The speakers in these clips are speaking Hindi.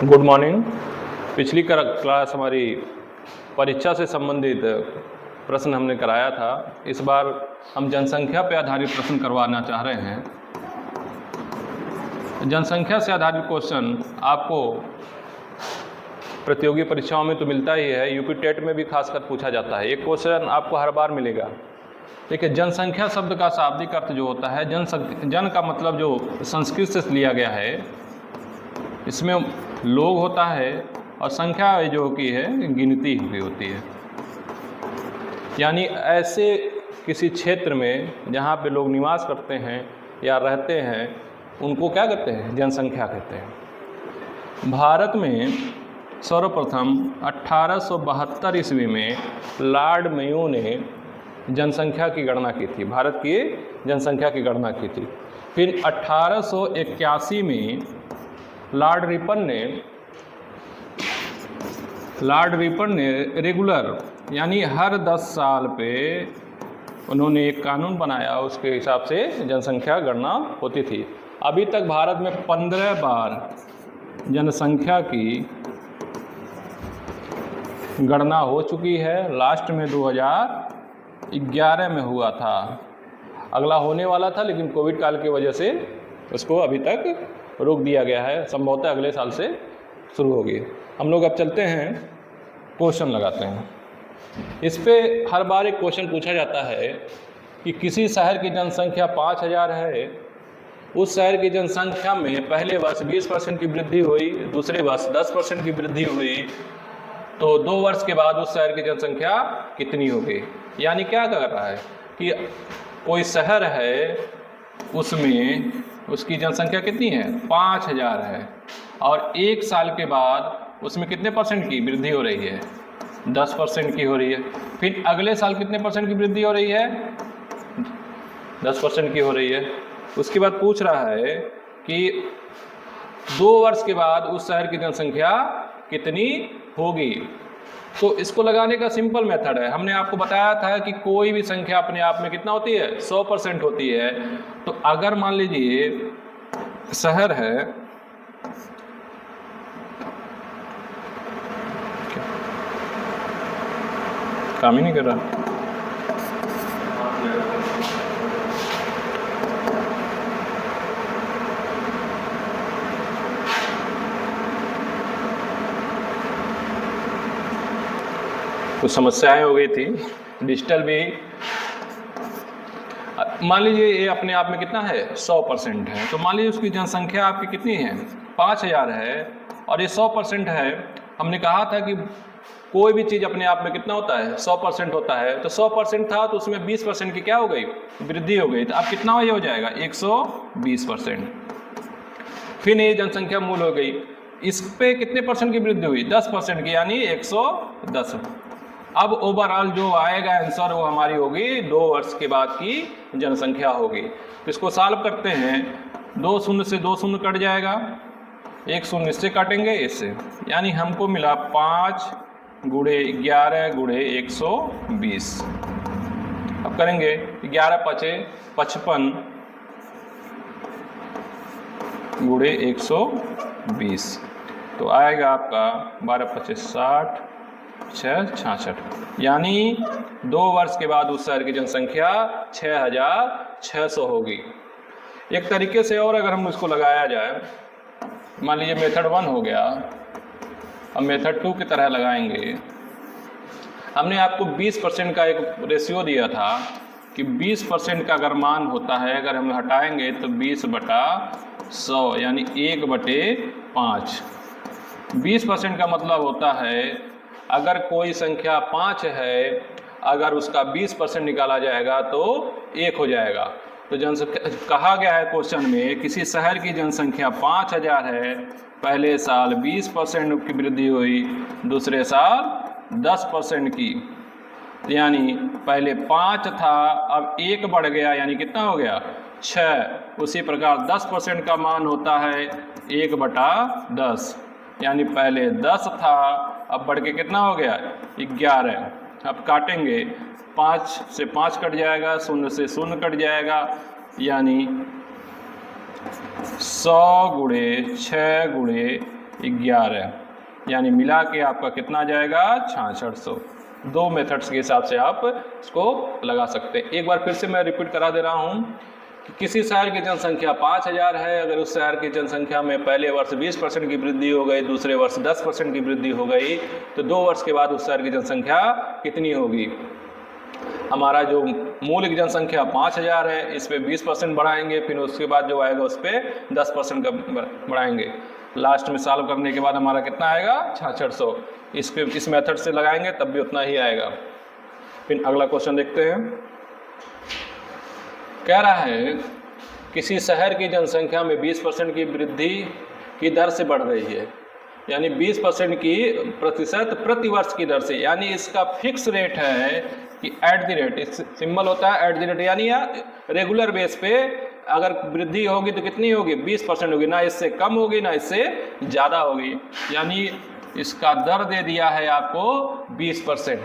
Good morning. पिछली क्लास हमारी परीक्षा से संबंधित प्रश्न हमने कराया था। इस बार हम जनसंख्या पर आधारित प्रश्न करवाना चाह रहे हैं। जनसंख्या से आधारित क्वेश्चन आपको प्रतियोगी परीक्षाओं में तो मिलता ही है, यूपी टेट में भी खासकर पूछा जाता है। एक क्वेश्चन आपको हर बार मिलेगा। देखिए, जनसंख्या शब्द का शाब्दिक अर्थ जो होता है, जन का मतलब जो संस्कृत से लिया गया है, इसमें लोग होता है और संख्या जो की है गिनती हुई होती है। यानी ऐसे किसी क्षेत्र में जहाँ पे लोग निवास करते हैं या रहते हैं, उनको क्या कहते हैं? जनसंख्या कहते हैं। भारत में सर्वप्रथम 1872 ईस्वी में लॉर्ड मेयो ने जनसंख्या की गणना की थी, भारत की जनसंख्या की गणना की थी। फिर 1881 में लॉर्ड रिपन ने रेगुलर यानी हर 10 साल पे उन्होंने एक कानून बनाया, उसके हिसाब से जनसंख्या गणना होती थी। अभी तक भारत में 15 बार जनसंख्या की गणना हो चुकी है। लास्ट में 2011 में हुआ था, अगला होने वाला था लेकिन कोविड काल की वजह से उसको अभी तक रोक दिया गया है। संभवतः अगले साल से शुरू होगी। हम लोग अब चलते हैं, क्वेश्चन लगाते हैं। इस पे हर बार एक क्वेश्चन पूछा जाता है कि किसी शहर की जनसंख्या 5000 है, उस शहर की जनसंख्या में पहले वर्ष 20% की वृद्धि हुई, दूसरे वर्ष 10% की वृद्धि हुई, तो 2 वर्ष के बाद उस शहर की जनसंख्या कितनी होगी? यानी क्या कर रहा है कि कोई शहर है, उसमें उसकी जनसंख्या कितनी है? 5000 है, और 1 साल के बाद उसमें कितने परसेंट की वृद्धि हो रही है? 10% की हो रही है। फिर अगले साल कितने परसेंट की वृद्धि हो रही है? 10% की हो रही है। उसके बाद पूछ रहा है कि 2 वर्ष के बाद उस शहर की जनसंख्या कितनी होगी। तो इसको लगाने का सिंपल मेथड है। हमने आपको बताया था कि कोई भी संख्या अपने आप में कितना होती है? 100% होती है। तो अगर मान लीजिए शहर है, काम ही नहीं कर रहा। कुछ समस्याएं हो गई थी, डिजिटल भी। मान लीजिए ये अपने आप में कितना है? 100% है। तो मान लीजिए उसकी जनसंख्या आपकी कितनी है? 5000 है, और ये 100% है। हमने कहा था कि कोई भी चीज़ अपने आप में कितना होता है? 100% होता है। तो 100% था तो उसमें 20% की क्या हो गई? वृद्धि हो गई। तो अब कितना ये हो जाएगा? 120%। फिर ये जनसंख्या मूल हो गई। इस पे कितने परसेंट की वृद्धि हुई? 10% की, यानी 110। अब ओवरऑल जो आएगा आंसर वो हमारी होगी 2 वर्ष के बाद की जनसंख्या होगी। तो इसको सॉल्व करते हैं। 2 शून्य से 2 शून्य कट जाएगा, 1 शून्य इससे काटेंगे, इससे, यानी हमको मिला 5 गुणे 11 गुणे 120। अब करेंगे 11 पचे 55 गुणे 120, तो आएगा आपका 12 पचे 60, 6 66, यानी 2 वर्ष के बाद उस शहर की जनसंख्या 6600 होगी। एक तरीके से और अगर हम इसको लगाया जाए, मान लीजिए मेथड 1 हो गया, अब मेथड 2 की तरह लगाएंगे। हमने आपको 20% का एक रेशियो दिया था कि 20% का अगर मान होता है, अगर हम हटाएंगे तो 20/100 यानी 1/5। 20% का मतलब होता है अगर कोई संख्या 5 है, अगर उसका 20% निकाला जाएगा तो 1 हो जाएगा। तो जनसंख्या कहा गया है क्वेश्चन में, किसी शहर की जनसंख्या 5000 है, पहले साल 20% की वृद्धि हुई, दूसरे साल 10% की, यानी पहले 5 था, अब 1 बढ़ गया, यानी कितना हो गया? 6। उसी प्रकार 10% का मान होता है 1/10, यानी पहले 10 था, अब बढ़ के कितना हो गया? 11। अब काटेंगे, 5 से 5 कट जाएगा, 0 से 0 कट जाएगा, यानी 100 गुणे 6 गुणे 11, यानी मिला के आपका कितना आ जाएगा 6600। दो मेथड्स के हिसाब से आप इसको लगा सकते हैं। एक बार फिर से मैं रिपीट करा दे रहा हूँ कि किसी शहर की जनसंख्या 5000 है, अगर उस शहर की जनसंख्या में पहले वर्ष 20% की वृद्धि हो गई, दूसरे वर्ष 10% की वृद्धि हो गई, तो 2 वर्ष के बाद उस शहर की जनसंख्या कितनी होगी। हमारा जो मूल जनसंख्या 5000 है, इस पे 20% बढ़ाएंगे, फिर उसके बाद जो आएगा उस पर 10% का बढ़ाएंगे। लास्ट में सॉल्व करने के बाद हमारा कितना आएगा 6600। इस मेथड से लगाएंगे तब भी उतना ही आएगा। फिर अगला क्वेश्चन देखते हैं। कह रहा है किसी शहर की जनसंख्या में 20% की वृद्धि की दर से बढ़ रही है, यानी 20% की प्रतिशत प्रति वर्ष की दर से, यानी इसका फिक्स रेट है कि एट द रेट, सिंबल होता है एट द रेट, यानी रेगुलर बेस पे अगर वृद्धि होगी तो कितनी होगी 20% होगी, ना इससे कम होगी ना इससे ज़्यादा होगी। यानी इसका दर दे दिया है आपको 20%।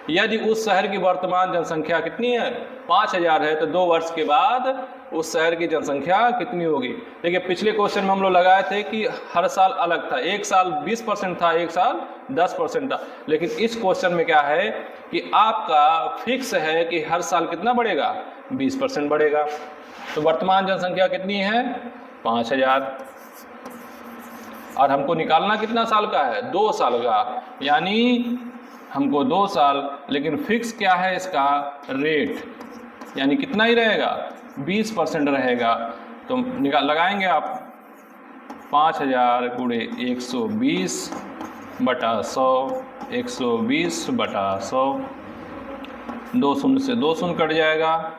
यदि उस शहर की वर्तमान जनसंख्या कितनी है 5000 है, तो 2 वर्ष के बाद उस शहर की जनसंख्या कितनी होगी। देखिए पिछले क्वेश्चन में हम लोग लगाए थे कि हर साल अलग था, एक साल 20% था, एक साल 10% था, लेकिन इस क्वेश्चन में क्या है कि आपका फिक्स है कि हर साल कितना बढ़ेगा 20% बढ़ेगा। तो वर्तमान जनसंख्या कितनी है 5000, और हमको निकालना कितना साल का है 2 साल का, यानी हमको 2 साल, लेकिन फिक्स क्या है इसका रेट, यानी कितना ही रहेगा 20% रहेगा। तो लगाएंगे आप 5000 गुणे 120 बटा 100, 120 बटा 100, 2 शून्य से 2 शून्य कट जाएगा,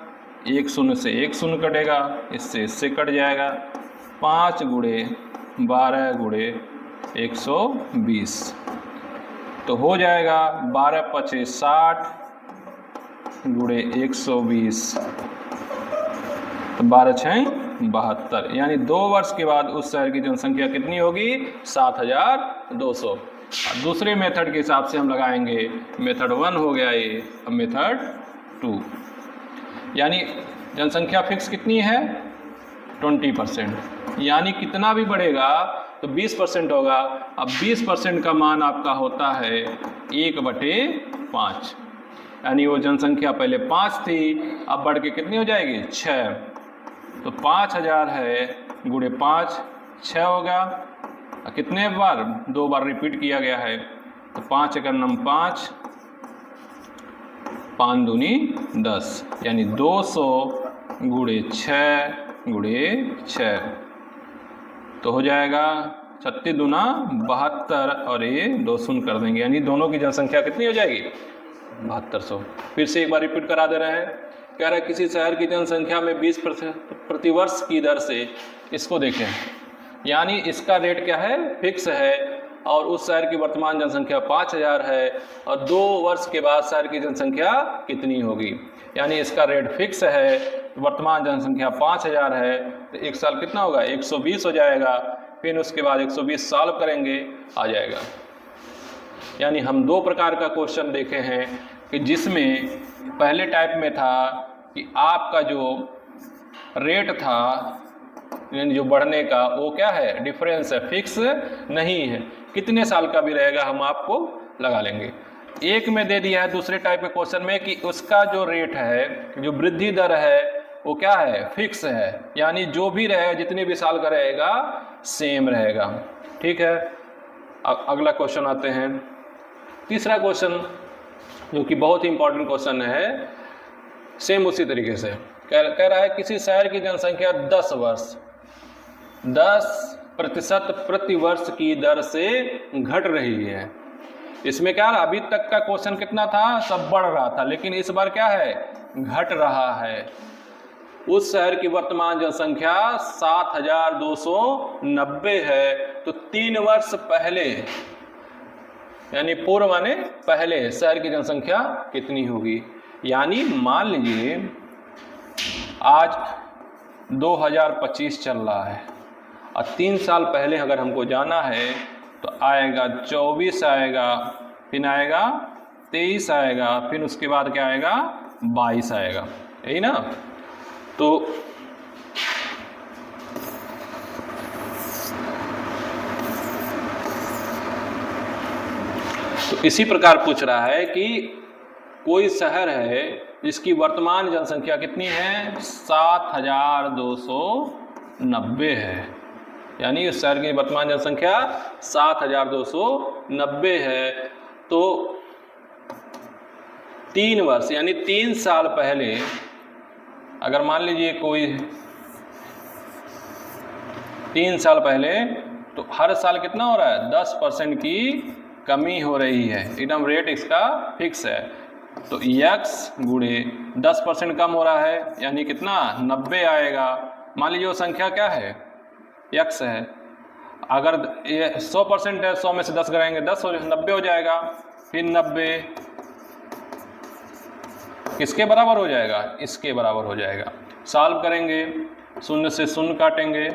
1 शून्य से 1 शून्य कटेगा, इससे कट जाएगा, 5 गुणे 12 गुणे 120, तो हो जाएगा 12 पचे 60 गुणे 120, तो 12 छः 72, यानी 2 वर्ष के बाद उस शहर की जनसंख्या कितनी होगी 7200। दूसरे मेथड के हिसाब से हम लगाएंगे, मेथड 1 हो गया ये, अब मेथड 2, यानी जनसंख्या फिक्स कितनी है 20%, यानी कितना भी बढ़ेगा तो 20% होगा। अब 20% का मान आपका होता है 1/5, यानी वो जनसंख्या पहले 5 थी, अब बढ़ के कितनी हो जाएगी 6, तो 5000 है गुणे 5 6 होगा, कितने बार 2 बार रिपीट किया गया है, तो 5 एकड़ नम 5, 5 दूनी 10, यानी 200 गुणे 6 गुणे 6, तो हो जाएगा 36 दूना 72, और ये 2 शून्य कर देंगे, यानी दोनों की जनसंख्या कितनी हो जाएगी 7200। फिर से एक बार रिपीट करा दे रहे हैं। कह रहा है किसी शहर की जनसंख्या में 20% प्रति वर्ष की दर से, इसको देखें, यानी इसका रेट क्या है फिक्स है, और उस शहर की वर्तमान जनसंख्या 5000 है, और 2 वर्ष के बाद शहर की जनसंख्या कितनी होगी, यानी इसका रेट फिक्स है, वर्तमान जनसंख्या 5000 है, तो एक साल कितना होगा 120 हो जाएगा, फिर उसके बाद 120 सॉल्व करेंगे आ जाएगा। यानी हम 2 प्रकार का क्वेश्चन देखे हैं कि जिसमें पहले टाइप में था कि आपका जो रेट था जो बढ़ने का वो क्या है डिफरेंस है, फिक्स नहीं है, कितने साल का भी रहेगा हम आपको लगा लेंगे। एक में दे दिया है दूसरे टाइप के क्वेश्चन में कि उसका जो रेट है, जो वृद्धि दर है वो क्या है फिक्स है, यानी जो भी रहेगा जितने भी साल का रहेगा सेम रहेगा। ठीक है, अगला क्वेश्चन आते हैं। तीसरा क्वेश्चन जो कि बहुत ही इंपॉर्टेंट क्वेश्चन है, सेम उसी तरीके से कह रहा है किसी शहर की जनसंख्या 10% प्रति वर्ष की दर से घट रही है। इसमें क्या अभी तक का क्वेश्चन कितना था सब बढ़ रहा था, लेकिन इस बार क्या है घट रहा है। उस शहर की वर्तमान जनसंख्या 7290 है, तो 3 वर्ष पहले यानी पूर्व माने पहले शहर की जनसंख्या कितनी होगी। यानी मान लीजिए आज 2025 चल रहा है और 3 साल पहले अगर हमको जाना है तो आएगा 24 आएगा, फिर आएगा 23 आएगा, फिर उसके बाद क्या आएगा 22 आएगा, यही ना। तो तो इसी प्रकार पूछ रहा है कि कोई शहर है जिसकी वर्तमान जनसंख्या कितनी है, 7290 है। यानी उस शहर की वर्तमान जनसंख्या 7290 है। तो 3 वर्ष यानी 3 साल पहले अगर मान लीजिए कोई 3 साल पहले, तो हर साल कितना हो रहा है, 10% की कमी हो रही है। एकदम रेट इसका फिक्स है। तो x गुणे 10% कम हो रहा है यानी कितना, 90 आएगा। मान लीजिए वो संख्या क्या है, x है। अगर ये 100% है, 100 में से 10 गिराएंगे 90 हो जाएगा। फिर 90 किसके बराबर हो जाएगा, इसके बराबर हो जाएगा। सॉल्व करेंगे, 0 से 0 काटेंगे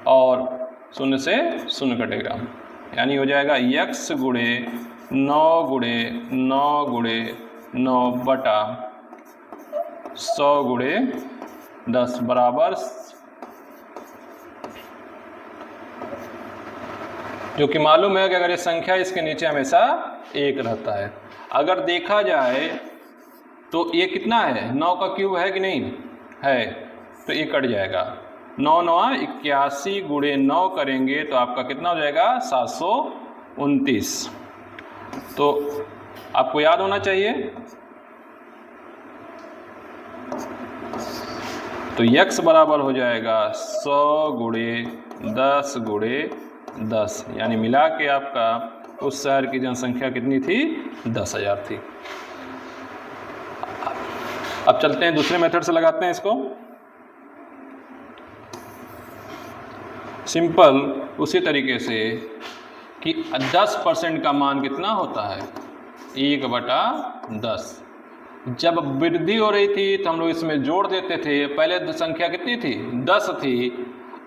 और 0 से 0 कटेगा, यानी हो जाएगा x गुणे 9 गुणे 9 गुणे 9 बटा 100 गुणे 10 बराबर, जो कि मालूम है कि अगर ये संख्या इसके नीचे हमेशा 1 रहता है। अगर देखा जाए तो ये कितना है, 9 का क्यूब है कि नहीं है, तो ये कट जाएगा। 9 9 81 गुणे 9 करेंगे तो आपका कितना हो जाएगा, 729। तो आपको याद होना चाहिए। तो x बराबर हो जाएगा 100 गुणे 10 गुणे 10, यानी मिला के आपका उस शहर की जनसंख्या कितनी थी, 10,000 थी। अब चलते हैं दूसरे मेथड से लगाते हैं इसको। सिंपल उसी तरीके से कि 10% का मान कितना होता है, 1/10। जब वृद्धि हो रही थी तो हम लोग इसमें जोड़ देते थे। पहले संख्या कितनी थी, 10 थी,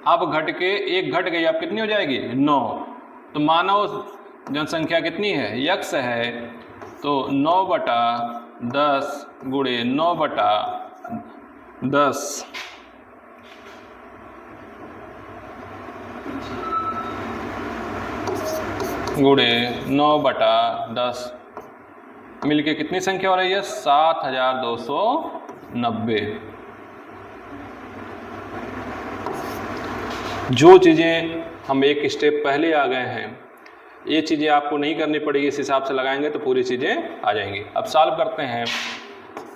अब घट के 1 घट गई, अब कितनी हो जाएगी, 9। तो मानव जनसंख्या कितनी है, x है, तो 9/10 गुणे 9/10 गुणे 9/10 मिलके कितनी संख्या हो रही है, 7290। जो चीज़ें हम एक स्टेप पहले आ गए हैं, ये चीज़ें आपको नहीं करनी पड़ेगी, इस हिसाब से लगाएंगे तो पूरी चीज़ें आ जाएंगी। अब सॉल्व करते हैं।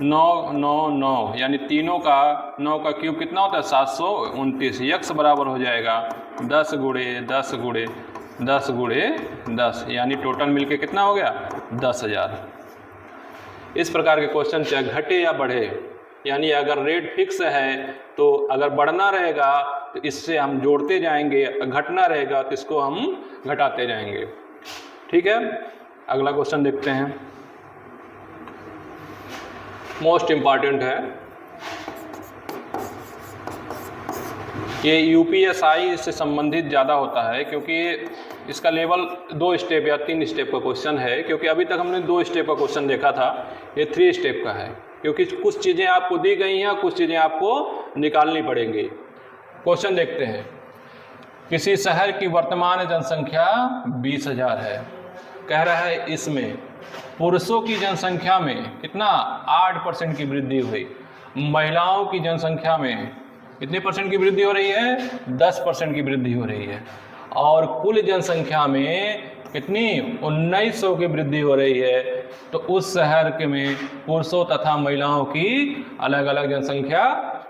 9 9 9 यानी तीनों का 9 का क्यूब कितना होता है, 729। x बराबर हो जाएगा 10 गुणे 10 गुणे 10 गुणे 10, यानी टोटल मिलके कितना हो गया, 10,000। इस प्रकार के क्वेश्चन चाहे घटे या बढ़े, यानी अगर रेट फिक्स है तो अगर बढ़ना रहेगा तो इससे हम जोड़ते जाएंगे, घटना रहेगा तो इसको हम घटाते जाएंगे। ठीक है, अगला क्वेश्चन देखते हैं। मोस्ट इम्पॉर्टेंट है ये, यूपीएसआई से संबंधित ज़्यादा होता है क्योंकि इसका लेवल 2 स्टेप या 3 स्टेप का क्वेश्चन है। क्योंकि अभी तक हमने 2 स्टेप का क्वेश्चन देखा था, ये 3 स्टेप का है। क्योंकि कुछ चीज़ें आपको दी गई हैं, कुछ चीज़ें आपको निकालनी पड़ेंगी। क्वेश्चन देखते हैं। किसी शहर की वर्तमान जनसंख्या 20,000 है। कह रहा है इसमें पुरुषों की जनसंख्या में कितना, 8% की वृद्धि हुई। महिलाओं की जनसंख्या में कितने परसेंट की वृद्धि हो रही है, 10% की वृद्धि हो रही है। और कुल जनसंख्या में कितनी, 1900 की वृद्धि हो रही है। तो उस शहर के में पुरुषों तथा महिलाओं की अलग अलग जनसंख्या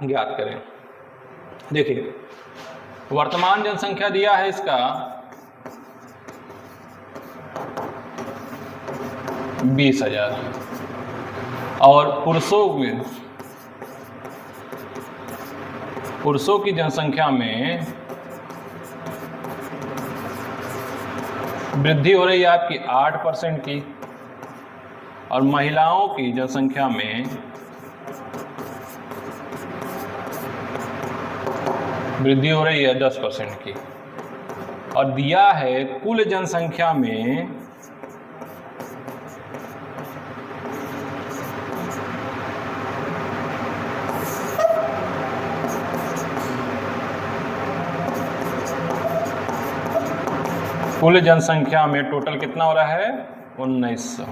ज्ञात करें। देखिए, वर्तमान जनसंख्या दिया है इसका 20,000 और पुरुषों की जनसंख्या में वृद्धि हो रही है आपकी 8% की, और महिलाओं की जनसंख्या में वृद्धि हो रही है 10% की। और दिया है कुल जनसंख्या में कुल जनसंख्या में टोटल कितना हो रहा है 1900।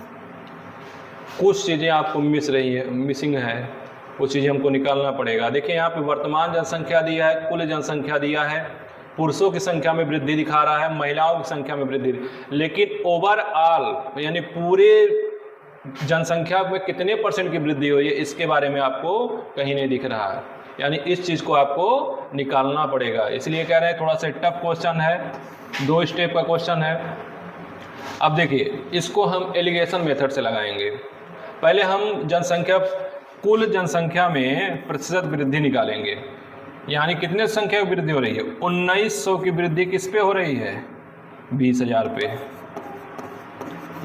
कुछ चीज़ें आपको मिसिंग है, वो चीज़ें हमको निकालना पड़ेगा। देखिए यहाँ पे वर्तमान जनसंख्या दिया है, कुल जनसंख्या दिया है, पुरुषों की संख्या में वृद्धि दिखा रहा है, महिलाओं की संख्या में वृद्धि, लेकिन ओवरऑल यानी पूरे जनसंख्या में कितने % की वृद्धि हुई है इसके बारे में आपको कहीं नहीं दिख रहा है। यानी इस चीज़ को आपको निकालना पड़ेगा, इसलिए कह रहे हैं थोड़ा सा टफ क्वेश्चन है, 2 स्टेप का क्वेश्चन है। अब देखिए इसको हम एलिगेशन मेथड से लगाएंगे। पहले हम कुल जनसंख्या में प्रतिशत वृद्धि निकालेंगे, यानी कितने संख्या की वृद्धि हो रही है 1900 की वृद्धि किस पे हो रही है 20,000 पे,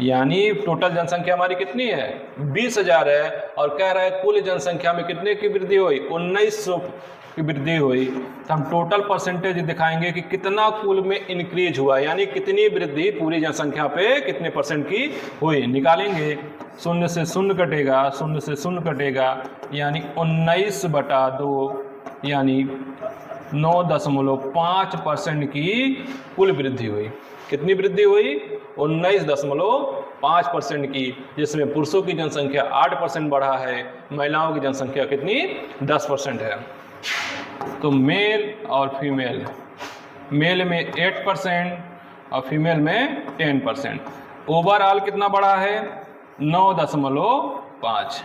यानी टोटल जनसंख्या हमारी कितनी है 20,000 है, और कह रहा है कुल जनसंख्या में कितने की वृद्धि हुई 1900 की वृद्धि हुई। तो हम टोटल परसेंटेज दिखाएंगे कि कितना कुल में इंक्रीज हुआ, यानी कितनी वृद्धि पूरी जनसंख्या पे कितने % की हुई निकालेंगे। 0 से 0 कटेगा, 0 से 0 कटेगा, यानी 19/2 यानी 9.5% की कुल वृद्धि हुई। कितनी वृद्धि हुई 19.5% की, जिसमें पुरुषों की जनसंख्या 8% बढ़ा है, महिलाओं की जनसंख्या कितनी 10% है। तो मेल और फीमेल, मेल में 8% और फीमेल में 10%, ओवरऑल कितना बढ़ा है 9.5।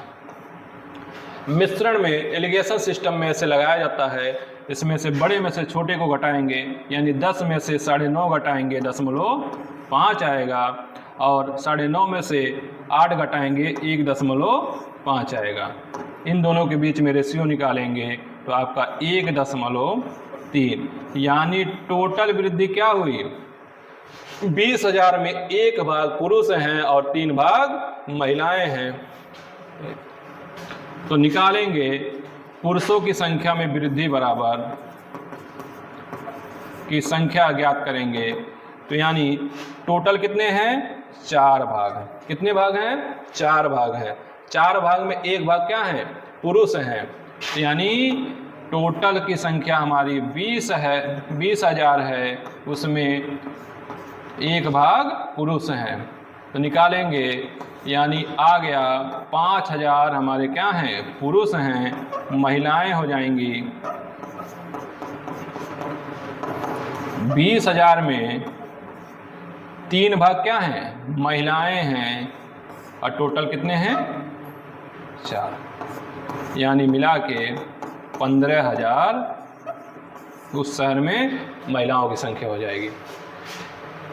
मिश्रण में एलिगेशन सिस्टम में ऐसे लगाया जाता है, इसमें से बड़े में से छोटे को घटाएंगे, यानी 10 में से 9.5 घटाएंगे 0.5 आएगा, और 9.5 में से 8 घटाएंगे 1.5 आएगा। इन दोनों के बीच में रेशियो निकालेंगे तो आपका 1.3, यानी टोटल वृद्धि क्या हुई 20,000 में 1 भाग पुरुष हैं और 3 भाग महिलाएं हैं। तो निकालेंगे पुरुषों की संख्या में वृद्धि बराबर की संख्या ज्ञात करेंगे, तो यानी टोटल कितने हैं 4 भाग। कितने भाग हैं 4 भाग हैं। 4 भाग में 1 भाग क्या है पुरुष हैं, यानी टोटल की संख्या हमारी 20,000 है, उसमें 1 भाग पुरुष हैं। तो निकालेंगे, यानी आ गया 5,000 हमारे क्या हैं पुरुष हैं, महिलाएं हो जाएंगी 20,000 में 3 भाग क्या हैं महिलाएं हैं, और टोटल कितने हैं 4, यानी मिला के 15,000 उस शहर में महिलाओं की संख्या हो जाएगी।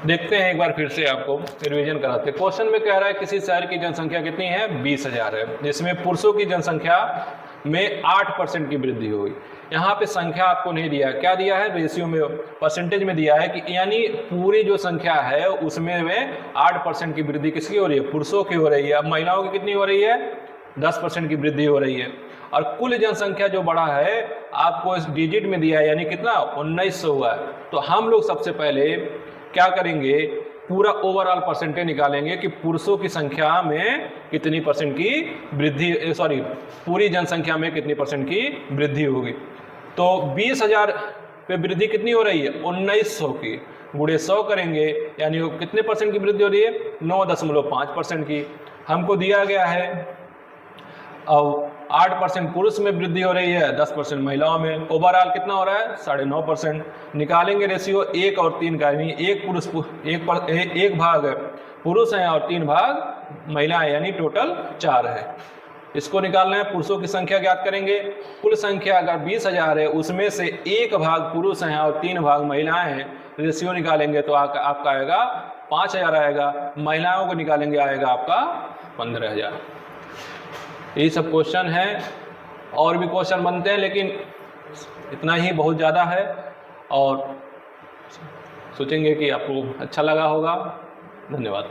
देखते हैं एक बार फिर से आपको रिवीजन कराते हैं। क्वेश्चन में कह रहा है किसी शहर की जनसंख्या कितनी है 20,000 है, जिसमें पुरुषों की जनसंख्या में 8% की वृद्धि हुई। यहाँ पे संख्या आपको नहीं दिया है, क्या दिया है रेशियो में परसेंटेज में दिया है कि यानी पूरी जो संख्या है उसमें 8% की वृद्धि किसकी हो रही है पुरुषों की हो रही है। अब महिलाओं की कितनी हो रही है 10% की वृद्धि हो रही है। और कुल जनसंख्या जो बढ़ा है आपको इस डिजिट में दिया है, यानी कितना 1900 हुआ है। तो हम लोग सबसे पहले क्या करेंगे पूरा ओवरऑल परसेंटेज निकालेंगे कि पुरुषों की संख्या में कितनी % की वृद्धि, पूरी जनसंख्या में कितनी % की वृद्धि होगी। तो 20,000 पे वृद्धि कितनी हो रही है 1900 की, गुणे 100 करेंगे, यानी वो कितने % की वृद्धि हो रही है 9.5% की हमको दिया गया है। अब 8% पुरुष में वृद्धि हो रही है, 10% महिलाओं में, ओवरऑल कितना हो रहा है 9.5%। निकालेंगे रेशियो 1 और 3 का, यानी 1 भाग पुरुष हैं और 3 भाग महिलाएं, यानी टोटल 4 है। इसको निकालना है, पुरुषों की संख्या ज्ञात करेंगे। कुल संख्या अगर 20,000 है उसमें से 1 भाग पुरुष हैं और 3 भाग महिलाएं हैं, रेशियो निकालेंगे तो आपका आएगा 5,000 आएगा, महिलाओं को निकालेंगे आएगा आपका 15,000। यही सब क्वेश्चन है, और भी क्वेश्चन बनते हैं लेकिन इतना ही बहुत ज़्यादा है, और सोचेंगे कि आपको अच्छा लगा होगा। धन्यवाद।